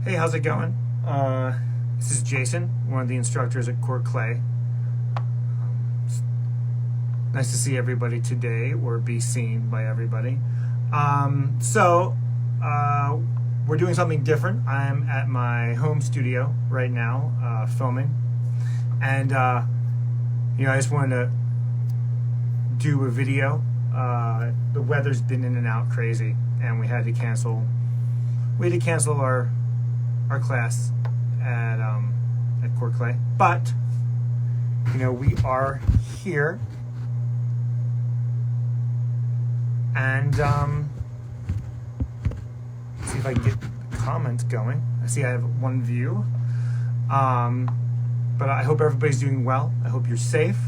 Hey, how's it going? This is Jason, one of the instructors at Core Clay. It's nice to see everybody today, or be seen by everybody. We're doing something different. I'm at my home studio right now, filming. And, I just wanted to do a video. The weather's been in and out crazy, and we had to cancel our class at Core Clay. But we are here, and see if I can get comments going. I see I have one view, but I hope everybody's doing well. I hope you're safe,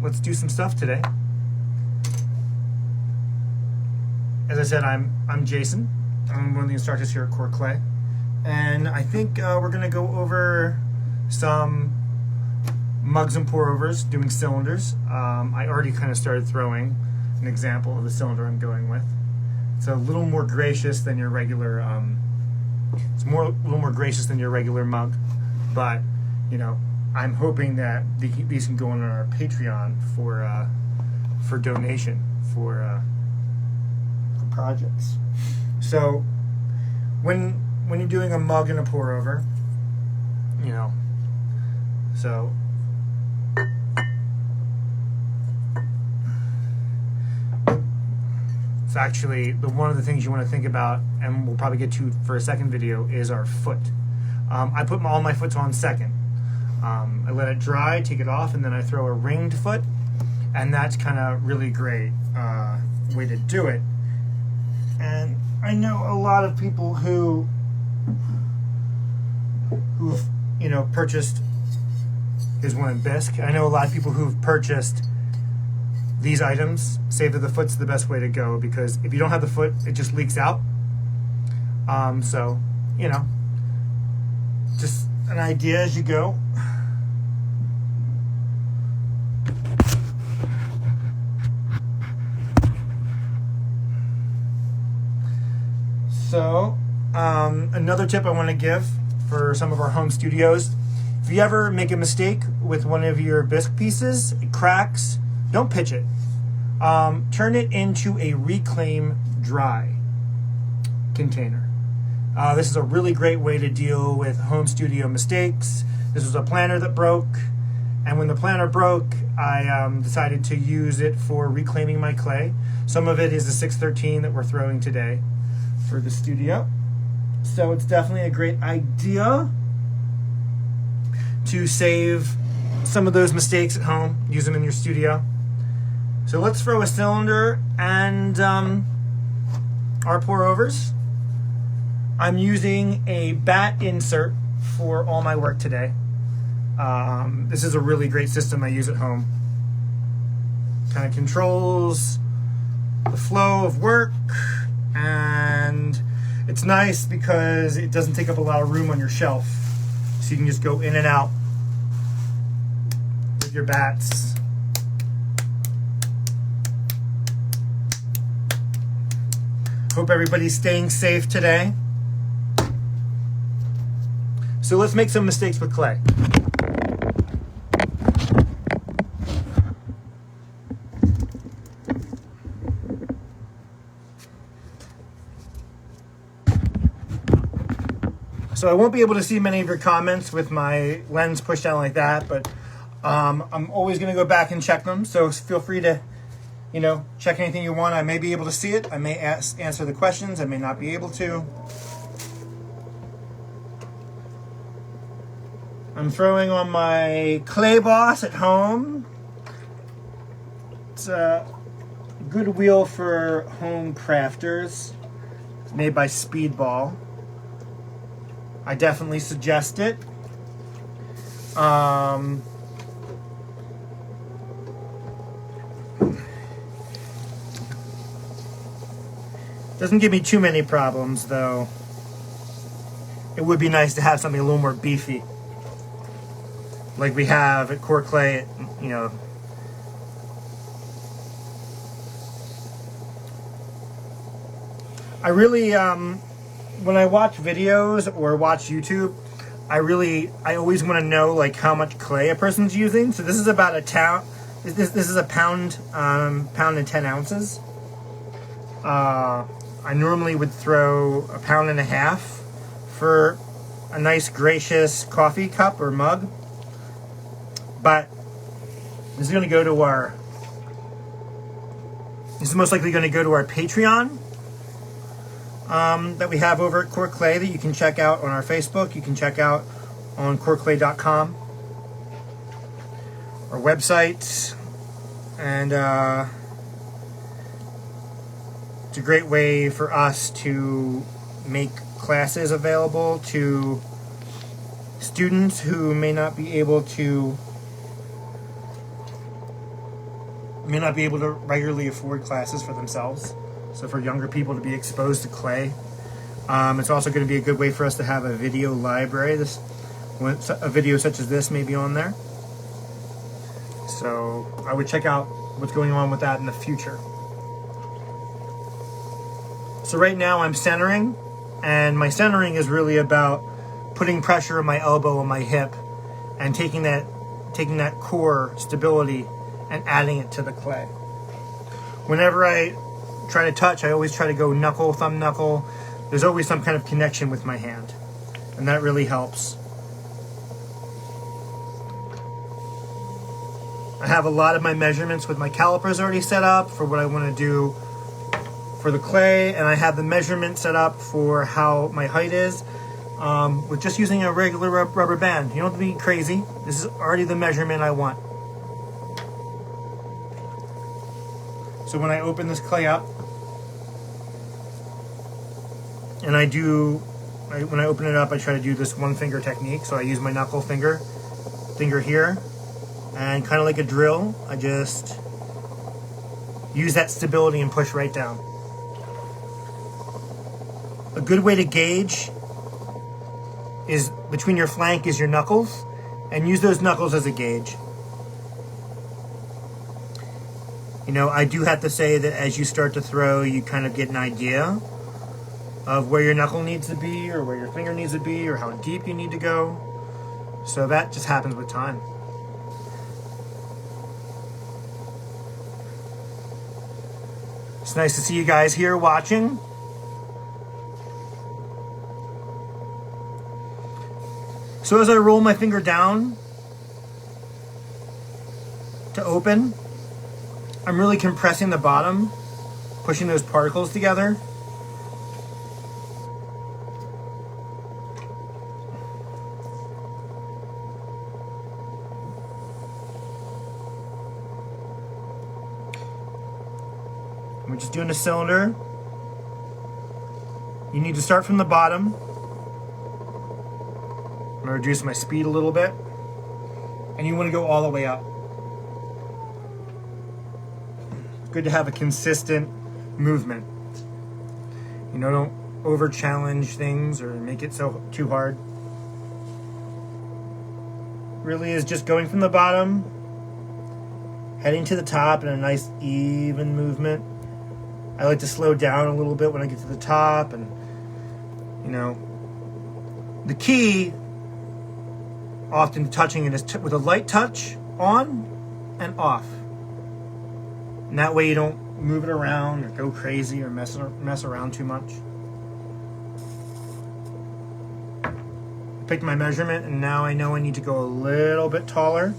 let's do some stuff today. As I said, I'm Jason. I'm one of the instructors here at Core Clay, and I think we're going to go over some mugs and pour overs, doing cylinders. I already kind of started throwing an example of the cylinder I'm going with. It's a little more gracious than your regular. A little more gracious than your regular mug, but I'm hoping that these can go on our Patreon for donation for projects. So when you're doing a mug and a pour over, so it's actually one of the things you want to think about, and we'll probably get to for a second video, is our foot. I put all my foots on second. I let it dry, take it off, and then I throw a ringed foot, and that's kind of really great way to do it. And I know a lot of people who've purchased, here's one in Bisque. I know a lot of people who've purchased these items say that the foot's the best way to go, because if you don't have the foot, it just leaks out. Just an idea as you go. So, another tip I want to give for some of our home studios: if you ever make a mistake with one of your bisque pieces, it cracks, don't pitch it. Turn it into a reclaim dry container. This is a really great way to deal with home studio mistakes. This was a planner that broke, and when the planner broke, I decided to use it for reclaiming my clay. Some of it is the 613 that we're throwing today for the studio. So it's definitely a great idea to save some of those mistakes at home, use them in your studio. So let's throw a cylinder and our pour overs. I'm using a bat insert for all my work today. This is a really great system I use at home. Kind of controls the flow of work, and it's nice because it doesn't take up a lot of room on your shelf. So you can just go in and out with your bats. Hope everybody's staying safe today. So let's make some mistakes with clay. So I won't be able to see many of your comments with my lens pushed down like that, but I'm always going to go back and check them. So feel free to, check anything you want. I may be able to see it. I may answer the questions. I may not be able to. I'm throwing on my Clay Boss at home. It's a good wheel for home crafters. It's made by Speedball. I definitely suggest it. Doesn't give me too many problems, though. It would be nice to have something a little more beefy, like we have at Core Clay. I really, when I watch videos or watch YouTube, I always want to know like how much clay a person's using. So this is about this is a pound and 10 ounces. I normally would throw a pound and a half for a nice gracious coffee cup or mug. But this is going to go to our, this is most likely going to go to our Patreon that we have over at Core Clay that you can check out on our Facebook. You can check out on coreclay.com, our website, and it's a great way for us to make classes available to students who may not be able to regularly afford classes for themselves. So for younger people to be exposed to clay. It's also going to be a good way for us to have a video library. A video such as this may be on there. So I would check out what's going on with that in the future. So right now I'm centering, and my centering is really about putting pressure on my elbow and my hip and taking that core stability and adding it to the clay. Whenever I try to touch, I always try to go knuckle, thumb knuckle. There's always some kind of connection with my hand, and that really helps. I have a lot of my measurements with my calipers already set up for what I want to do for the clay, and I have the measurement set up for how my height is with just using a regular rubber band. You don't have to be crazy. This is already the measurement I want. So when I open this clay up, and when I open it up, I try to do this one finger technique. So I use my knuckle finger here, and kind of like a drill, I just use that stability and push right down. A good way to gauge is between your flank is your knuckles, and use those knuckles as a gauge. You know, I do have to say that as you start to throw, you kind of get an idea of where your knuckle needs to be, or where your finger needs to be, or how deep you need to go. So that just happens with time. It's nice to see you guys here watching. So as I roll my finger down to open, I'm really compressing the bottom, pushing those particles together. We're just doing a cylinder. You need to start from the bottom. I'm going to reduce my speed a little bit. And you want to go all the way up. It's good to have a consistent movement. You know, don't over challenge things or make it so too hard. Really is just going from the bottom, heading to the top in a nice even movement. I like to slow down a little bit when I get to the top, and you know, the key often touching it is with a light touch on and off. And that way you don't move it around or go crazy or mess around too much. I picked my measurement, and now I know I need to go a little bit taller.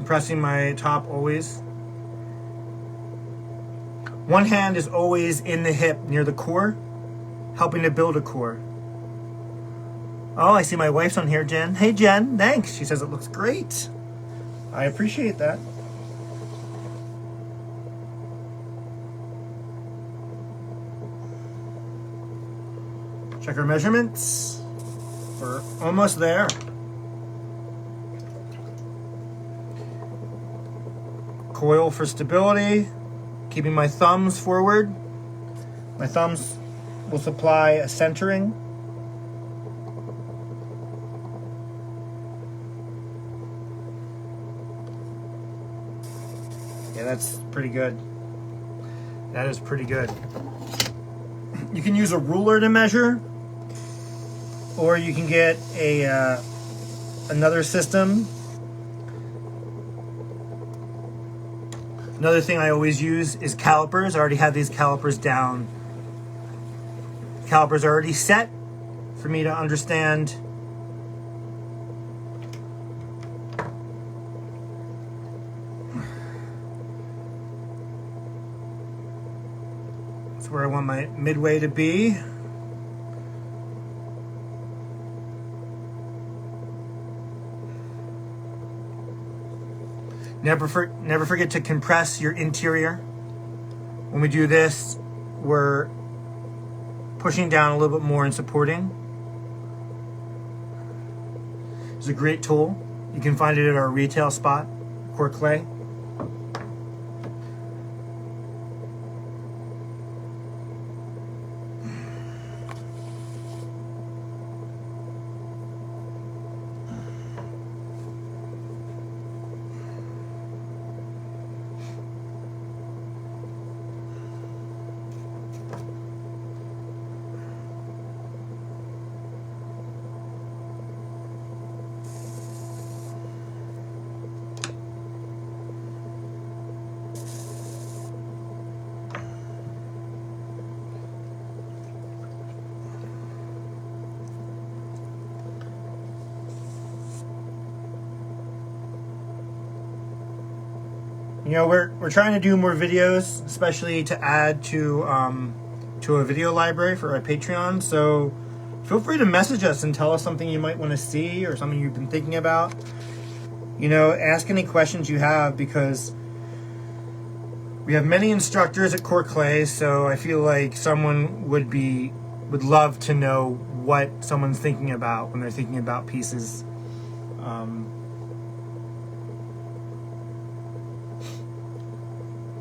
Pressing my top always. One hand is always in the hip near the core, helping to build a core. Oh, I see my wife's on here, Jen. Hey, Jen, thanks. She says it looks great. I appreciate that. Check our measurements. We're almost there. Coil for stability, keeping my thumbs forward. My thumbs will supply a centering. Yeah, that's pretty good. That is pretty good. You can use a ruler to measure, or you can get a another system. Another thing I always use is calipers. I already have these calipers down. Calipers are already set for me to understand that's where I want my midway to be. Never forget to compress your interior. When we do this, we're pushing down a little bit more and supporting. It's a great tool. You can find it at our retail spot, Core Clay. You know, we're trying to do more videos, especially to add to a video library for our Patreon. So feel free to message us and tell us something you might want to see or something you've been thinking about. You know, ask any questions you have, because we have many instructors at Core Clay, so I feel like someone would love to know what someone's thinking about when they're thinking about pieces.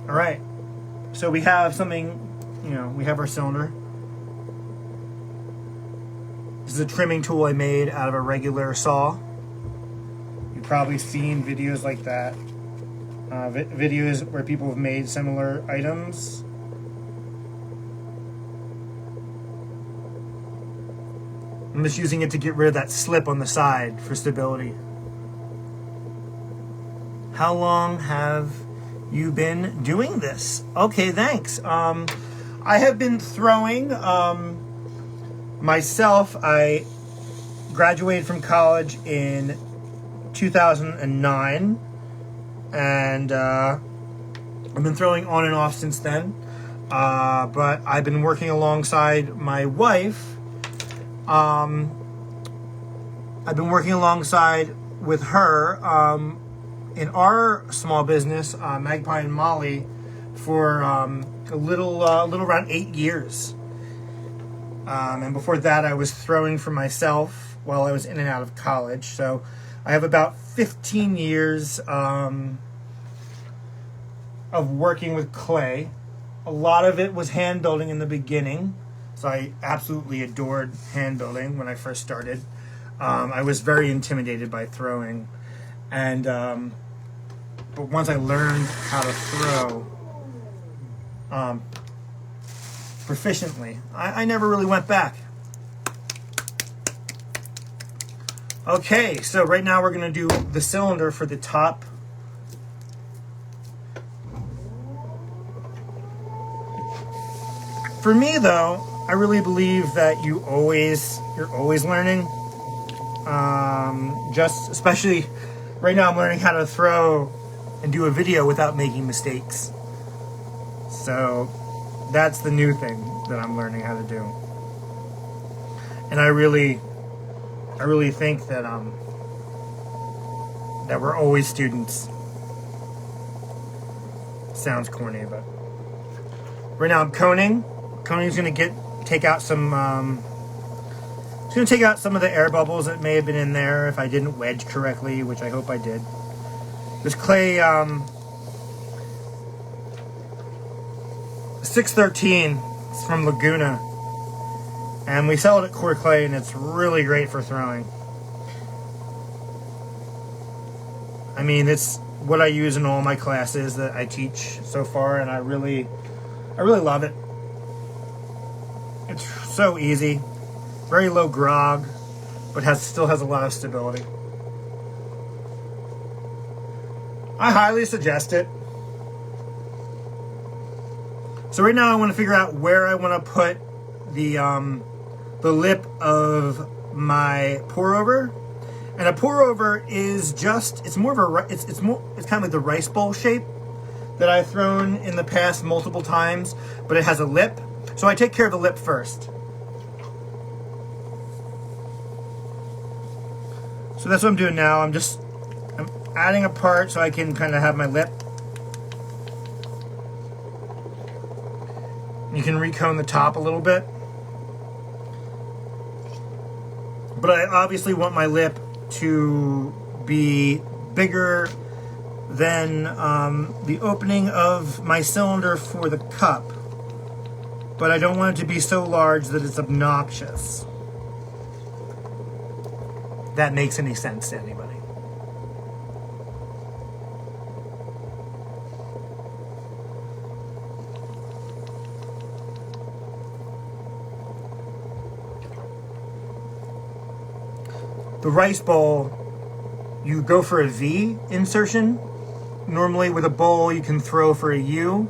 All right, so we have something, you know, we have our cylinder. This is a trimming tool I made out of a regular saw. You've probably seen videos like that. Videos where people have made similar items. I'm just using it to get rid of that slip on the side for stability. How long have you been doing this? Okay, thanks. I have been throwing myself. I graduated from college in 2009, and I've been throwing on and off since then. But I've been working alongside my wife. I've been working alongside with her in our small business, Magpie and Molly, for a little around 8 years. And before that, I was throwing for myself while I was in and out of college. So I have about 15 years of working with clay. A lot of it was hand building in the beginning. So I absolutely adored hand building when I first started. I was very intimidated by throwing. And but once I learned how to throw proficiently, I never really went back. Okay, so right now we're going to do the cylinder for the top. For me, though, I really believe that you're always learning. Just especially right now, I'm learning how to throw and do a video without making mistakes. So that's the new thing that I'm learning how to do. And I really think that that we're always students. Sounds corny, but right now I'm coning. Coning's gonna take out some. It's gonna take out some of the air bubbles that may have been in there if I didn't wedge correctly, which I hope I did. This clay 613. It's from Laguna. And we sell it at Core Clay, and it's really great for throwing. I mean, it's what I use in all my classes that I teach so far, and I really love it. It's so easy, very low grog, but still has a lot of stability. I highly suggest it. So right now I want to figure out where I want to put the lip of my pour over. And a pour over is just, it's kind of like the rice bowl shape that I've thrown in the past multiple times, but it has a lip. So I take care of the lip first. So that's what I'm doing now. I'm adding a part so I can kind of have my lip. You can recone the top a little bit. But I obviously want my lip to be bigger than the opening of my cylinder for the cup. But I don't want it to be so large that it's obnoxious. If that makes any sense to anybody. The rice bowl, you go for a V insertion. Normally with a bowl you can throw for a U,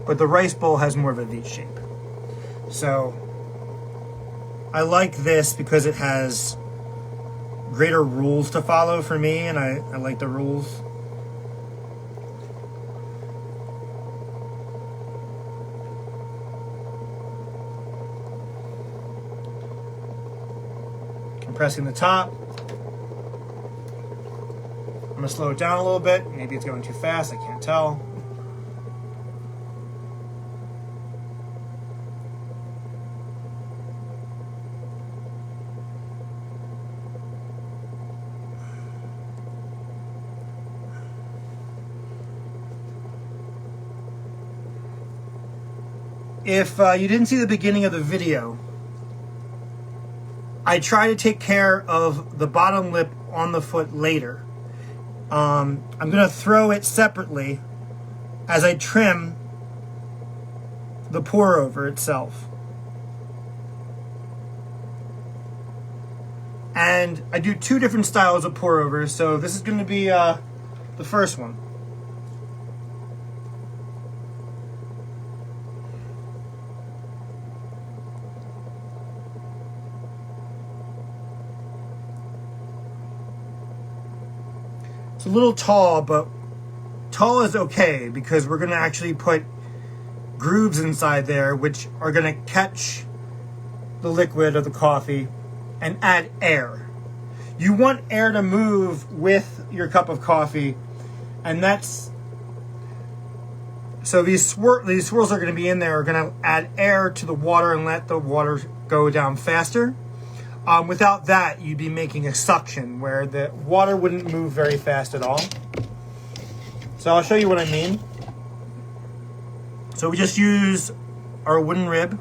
but the rice bowl has more of a V shape. So I like this because it has greater rules to follow for me, and I like the rules. Compressing the top. I'm going to slow it down a little bit. Maybe it's going too fast, I can't tell. If you didn't see the beginning of the video, I try to take care of the bottom lip on the foot later. I'm going to throw it separately as I trim the pour over itself. And I do two different styles of pour over, so this is going to be the first one. It's a little tall, but tall is okay because we're going to actually put grooves inside there which are going to catch the liquid of the coffee and add air. You want air to move with your cup of coffee, and that's so these swirls are going to be in there are going to add air to the water and let the water go down faster. Without that, you'd be making a suction where the water wouldn't move very fast at all. So I'll show you what I mean. So we just use our wooden rib.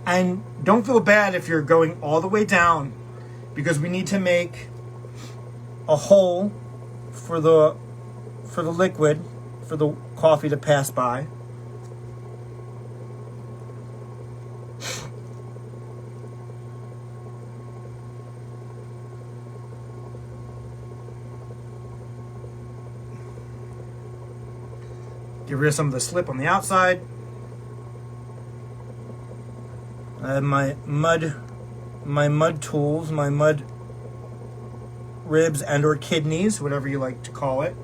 And don't feel bad if you're going all the way down, because we need to make a hole for the liquid, for the coffee to pass by. Get rid of some of the slip on the outside. I have my mud tools, my mud ribs and or kidneys, whatever you like to call it.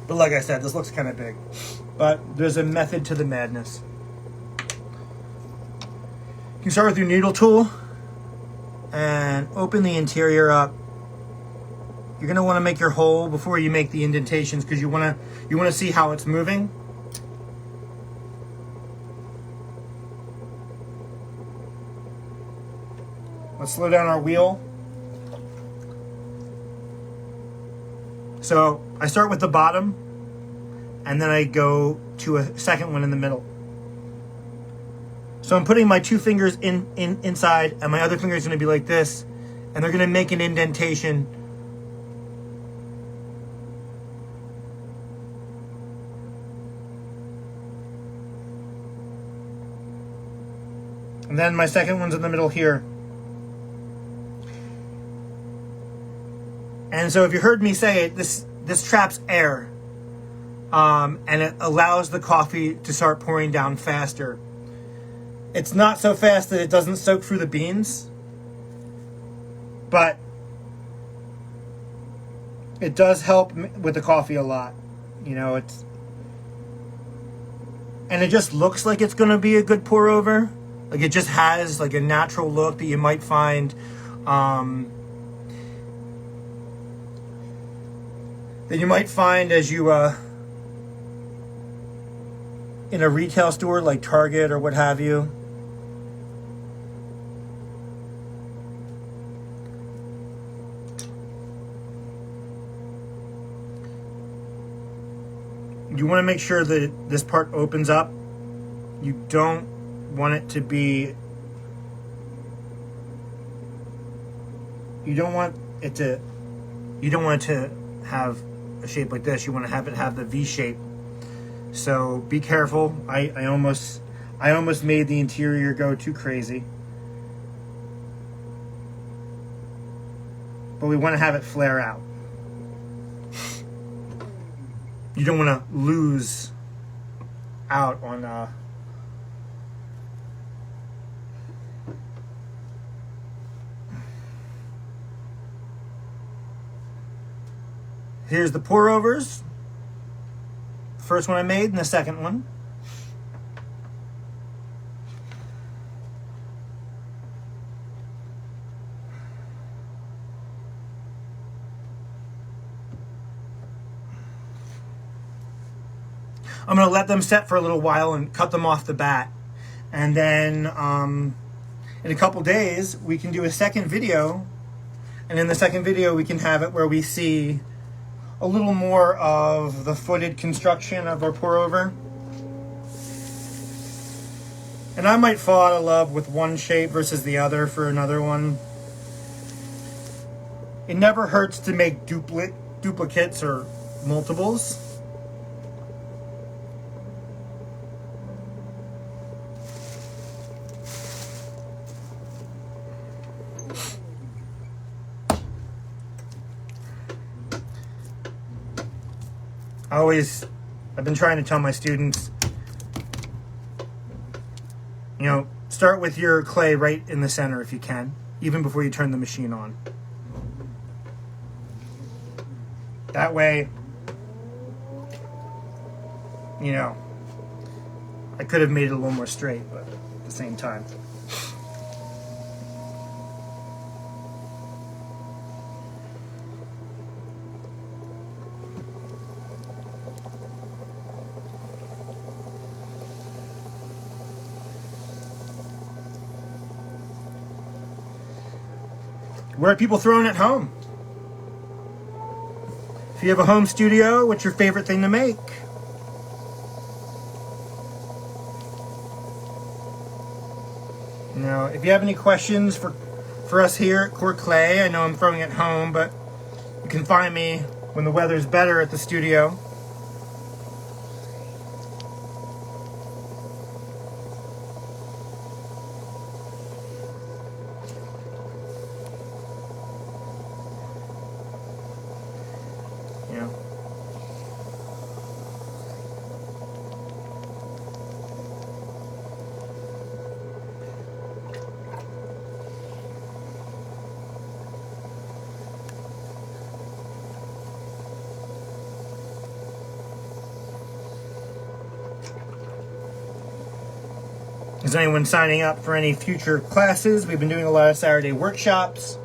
But like I said, this looks kind of big. But there's a method to the madness. You can start with your needle tool and open the interior up you're going to want to make your hole before you make the indentations, because you want to see how it's moving. Let's slow down our wheel. So I start with the bottom, and then I go to a second one in the middle. So I'm putting my two fingers inside, and my other finger is going to be like this, and they're going to make an indentation. And then my second one's in the middle here. And so if you heard me say it, this traps air, and it allows the coffee to start pouring down faster. It's not so fast that it doesn't soak through the beans, but it does help with the coffee a lot. You know, and it just looks like it's going to be a good pour over. Like, it just has like a natural look that you might find as you in a retail store like Target or what have you. You want to make sure that this part opens up. You don't want it to be, you don't want it to have a shape like this. You want to have it have the V shape. So be careful. I almost made the interior go too crazy. But we want to have it flare out. You don't want to lose out on here's the pour overs. First one I made and the second one. I'm going to let them set for a little while and cut them off the bat. And then in a couple days, we can do a second video. And in the second video, we can have it where we see a little more of the footed construction of our pour over. And I might fall out of love with one shape versus the other for another one. It never hurts to make duplicates or multiples. I've been trying to tell my students, you know, start with your clay right in the center if you can, even before you turn the machine on. That way, you know, I could have made it a little more straight, but at the same time. Where are people throwing at home? If you have a home studio, what's your favorite thing to make? You know, if you have any questions for us here at Core Clay, I know I'm throwing at home, but you can find me when the weather's better at the studio. Is anyone signing up for any future classes? We've been doing a lot of Saturday workshops.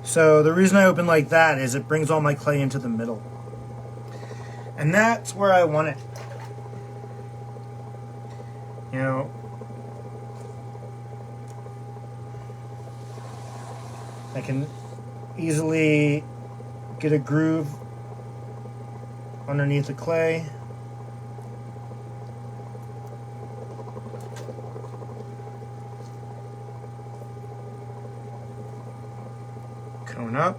So the reason I open like that is it brings all my clay into the middle. And that's where I want it. You know, I can easily get a groove underneath the clay. Cone up,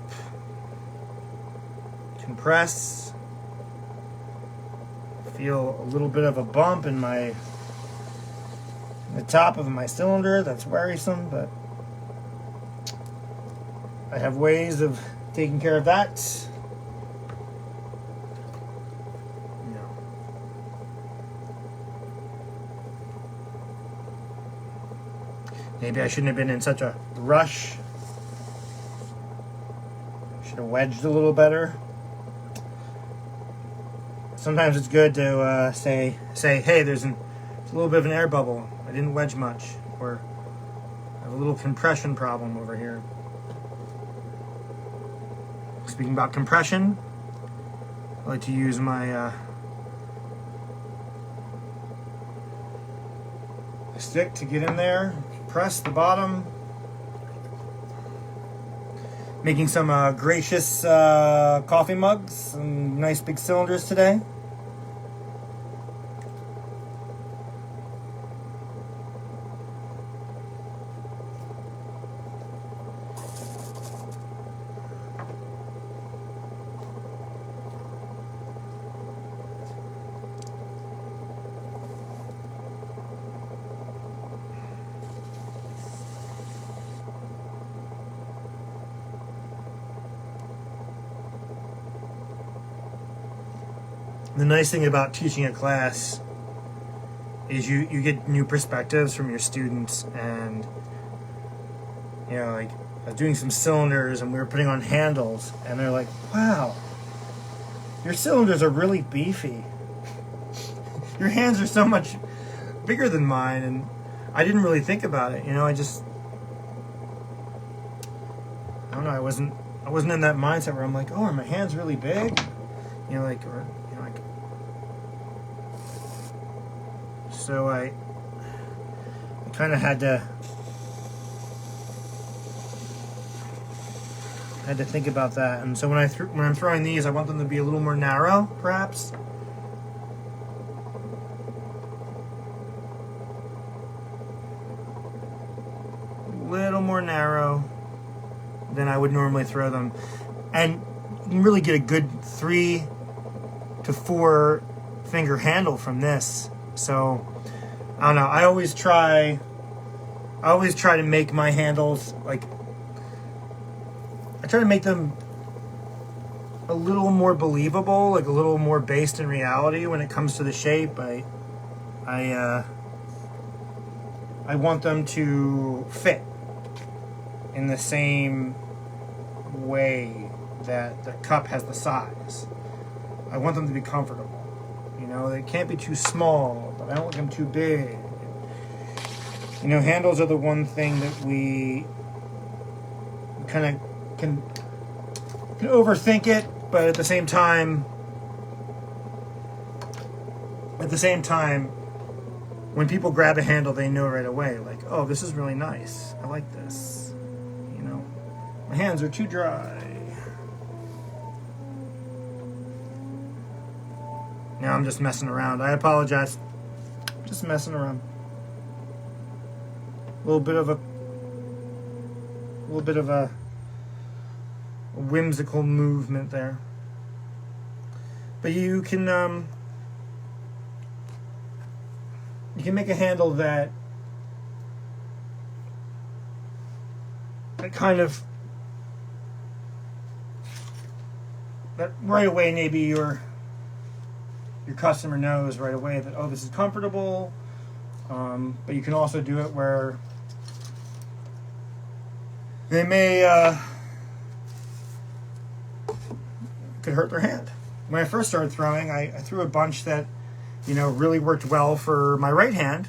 compress, feel a little bit of a bump in the top of my cylinder. That's worrisome, but I have ways of taking care of that. Maybe I shouldn't have been in such a rush. Should have wedged a little better. Sometimes it's good to say, hey, there's a little bit of an air bubble. I didn't wedge much, or I have a little compression problem over here. Speaking about compression, I like to use my stick to get in there, press the bottom. Making some gracious coffee mugs, some nice big cylinders today. The nice thing about teaching a class is you get new perspectives from your students. And you know, like I was doing some cylinders and we were putting on handles, and they're like, wow, your cylinders are really beefy. Your hands are so much bigger than mine. And I didn't really think about it, you know. I don't know, I wasn't in that mindset where I'm like, oh, are my hands really big, you know, like, or so I kind of had to think about that. And so when I'm throwing these, I want them to be a little more narrow, perhaps. A little more narrow than I would normally throw them, and you can really get a good 3 to 4 finger handle from this. So I don't know. I always try to make my handles, like, I try to make them a little more believable, like a little more based in reality when it comes to the shape. I want them to fit in the same way that the cup has the size. I want them to be comfortable. You know, they can't be too small, but I don't want them too big. You know, handles are the one thing that we kind of can overthink it, but at the same time, when people grab a handle, they know right away, like, oh, this is really nice. I like this. You know, my hands are too dry. Now I'm just messing around. I apologize. Just messing around. A little bit of a whimsical movement there. But you can make a handle that right away, maybe your customer knows right away that, oh, this is comfortable. But you can also do it where they may could hurt their hand. When I first started throwing, I threw a bunch that, you know, really worked well for my right hand,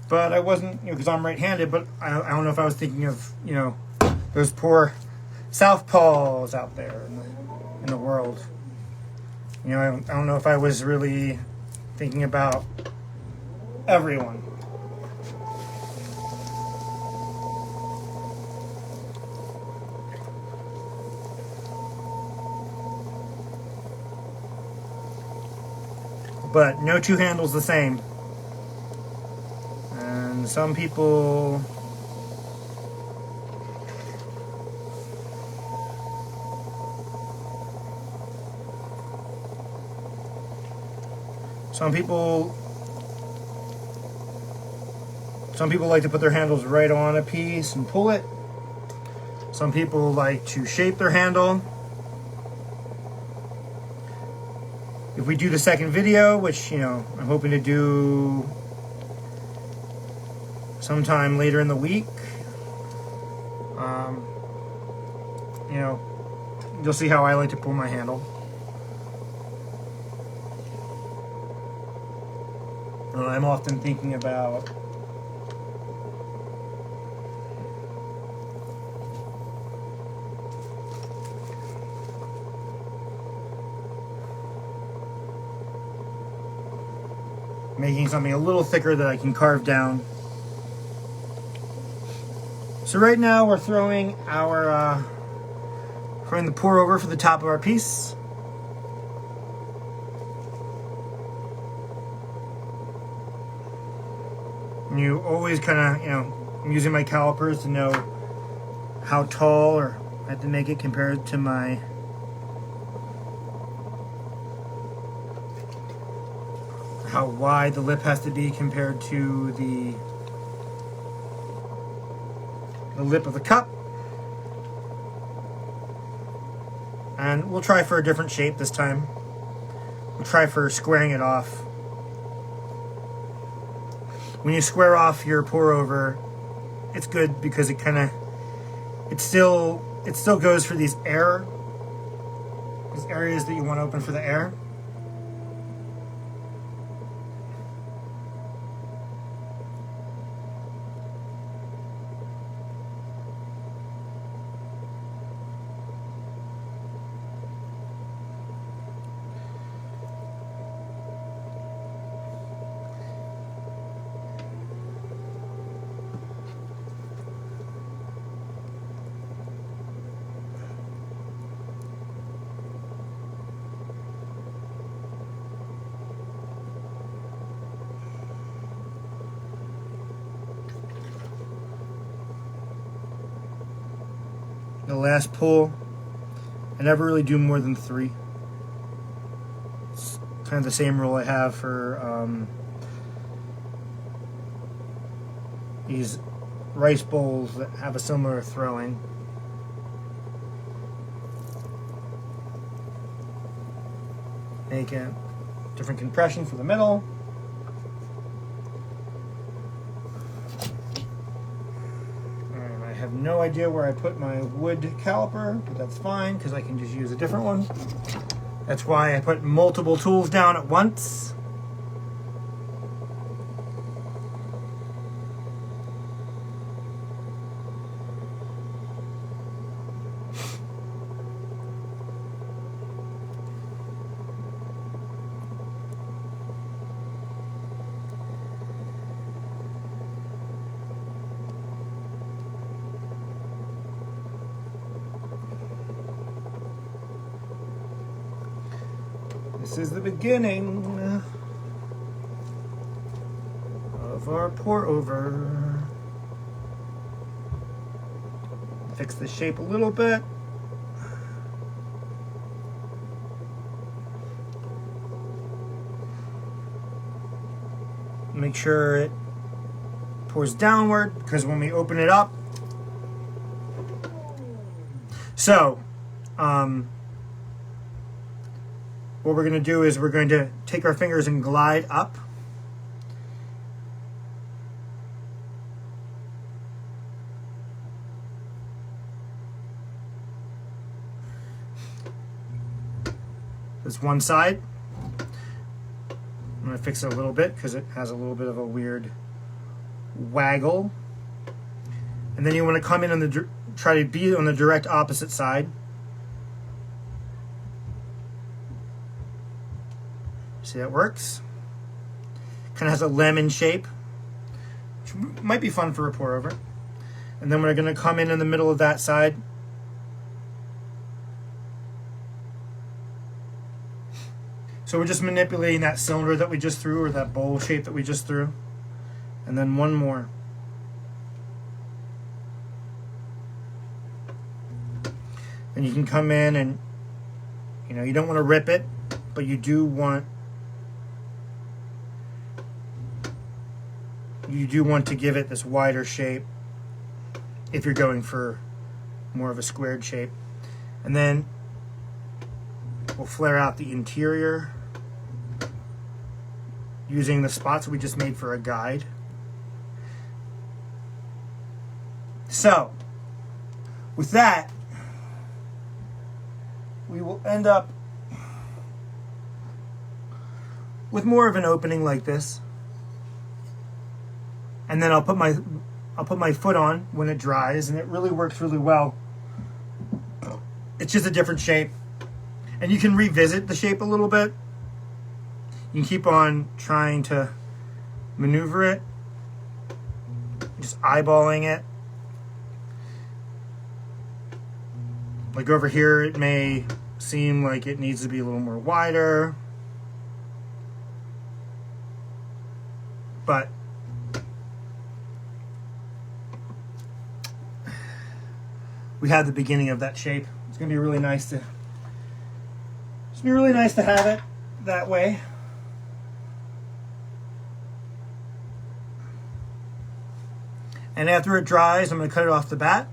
but I wasn't, you know, because I'm right-handed. But I don't know if I was thinking of, you know, those poor southpaws out there in the world. You know, I don't know if I was really thinking about everyone. But no two handles the same. And some people like to put their handles right on a piece and pull it. Some people like to shape their handle. If we do the second video, which, you know, I'm hoping to do sometime later in the week, you know, you'll see how I like to pull my handle. And I'm often thinking about making something a little thicker that I can carve down. So right now we're throwing the pour over for the top of our piece. And you always kind of, you know, I'm using my calipers to know how tall or I have to make it compared to my how wide the lip has to be compared to the lip of the cup. And we'll try for a different shape this time. We'll try for squaring it off. When you square off your pour over, it's good because it still goes for these areas that you want to open for the air. The last pull, I never really do more than 3. It's kind of the same rule I have for these rice bowls that have a similar throwing. Make a different compression for the middle. I have no idea where I put my wood caliper, but that's fine because I can just use a different one. That's why I put multiple tools down at once. This is the beginning of our pour over. Fix the shape a little bit. Make sure it pours downward because when we open it up. So, what we're going to do is we're going to take our fingers and glide up. That's one side. I'm going to fix it a little bit because it has a little bit of a weird waggle. And then you want to come in on try to be on the direct opposite side. See how it works? Kind of has a lemon shape, which might be fun for a pour over. And then we're going to come in the middle of that side. So we're just manipulating that cylinder that we just threw, or that bowl shape that we just threw. And then one more. And you can come in and, you know, you don't want to rip it, but you do want to give it this wider shape if you're going for more of a squared shape. And then we'll flare out the interior using the spots we just made for a guide. So, with that, we will end up with more of an opening like this. And then I'll put my foot on when it dries, and it really works really well. It's just a different shape. And you can revisit the shape a little bit. You can keep on trying to maneuver it, just eyeballing it. Like over here, it may seem like it needs to be a little more wider, but we have the beginning of that shape. It's gonna be really nice to have it that way. And after it dries, I'm gonna cut it off the bat.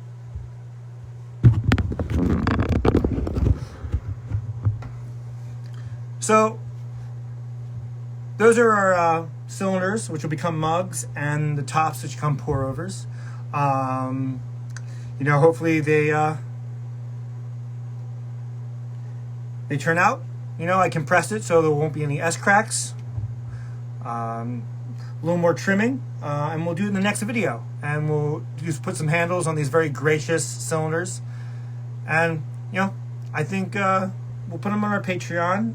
So those are our cylinders, which will become mugs, and the tops, which become pour overs. You know, hopefully they turn out. You know, I compressed it so there won't be any S cracks. A little more trimming, and we'll do it in the next video. And we'll just put some handles on these very gracious cylinders. And, you know, I think we'll put them on our Patreon,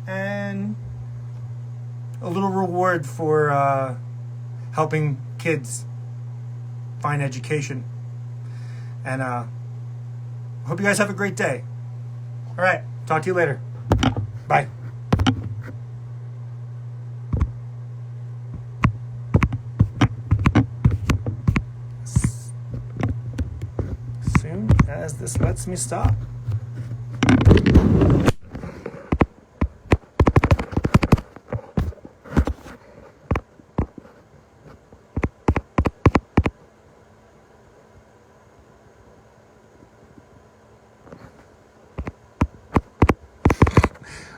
and a little reward for helping kids find education. And hope you guys have a great day. All right, talk to you later. Bye. As soon as this lets me stop.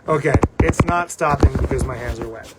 Okay, it's not stopping because my hands are wet.